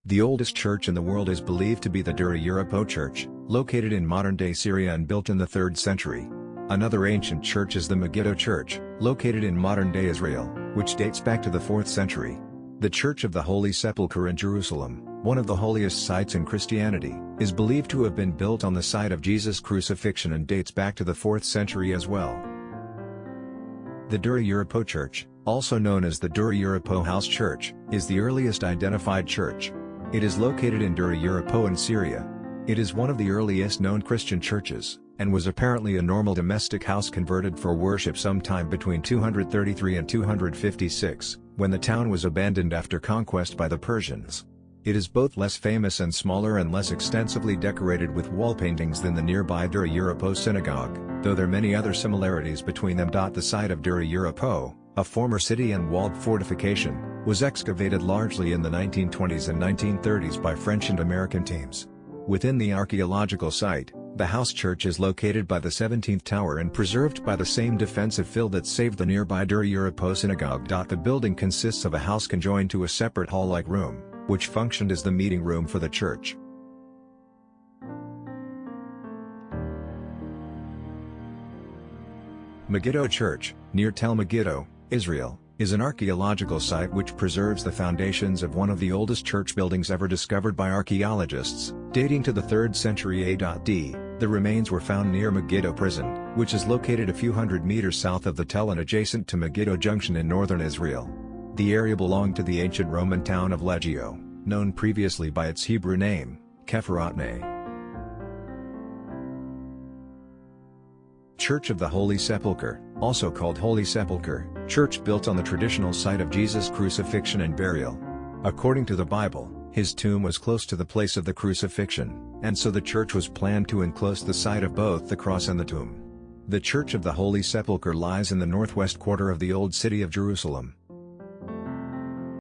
The oldest church in the world is believed to be the Dura Church, located in modern-day Syria and built in the 3rd century. Another ancient church is the Megiddo Church, located in modern-day Israel, which dates back to the 4th century. The Church of the Holy Sepulchre in Jerusalem, one of the holiest sites in Christianity, is believed to have been built on the site of Jesus' crucifixion and dates back to the 4th century as well. The Dura Church, also known as the Dura House Church, is the earliest identified church. It is located in Dura in Syria. It is one of the earliest known Christian churches, and was apparently a normal domestic house converted for worship sometime between 233 and 256, when the town was abandoned after conquest by the Persians. It is both less famous and smaller and less extensively decorated with wall paintings than the nearby Dura synagogue, though there are many other similarities between them. The site of Dura, a former city and walled fortification, was excavated largely in the 1920s and 1930s by French and American teams. Within the archaeological site, the house church is located by the 17th tower and preserved by the same defensive fill that saved the nearby Dura synagogue. The building consists of a house conjoined to a separate hall-like room, which functioned as the meeting room for the church. Megiddo Church, near Tel Megiddo, Israel, is an archaeological site which preserves the foundations of one of the oldest church buildings ever discovered by archaeologists, dating to the 3rd century AD. The remains were found near Megiddo Prison, which is located a few hundred meters south of the Tel and adjacent to Megiddo Junction in northern Israel. The area belonged to the ancient Roman town of Legio, known previously by its Hebrew name, Kepharatne. Church of the Holy Sepulchre, also called Holy Sepulchre, church built on the traditional site of Jesus' crucifixion and burial. According to the Bible, his tomb was close to the place of the crucifixion, and so the church was planned to enclose the site of both the cross and the tomb. The Church of the Holy Sepulchre lies in the northwest quarter of the Old City of Jerusalem,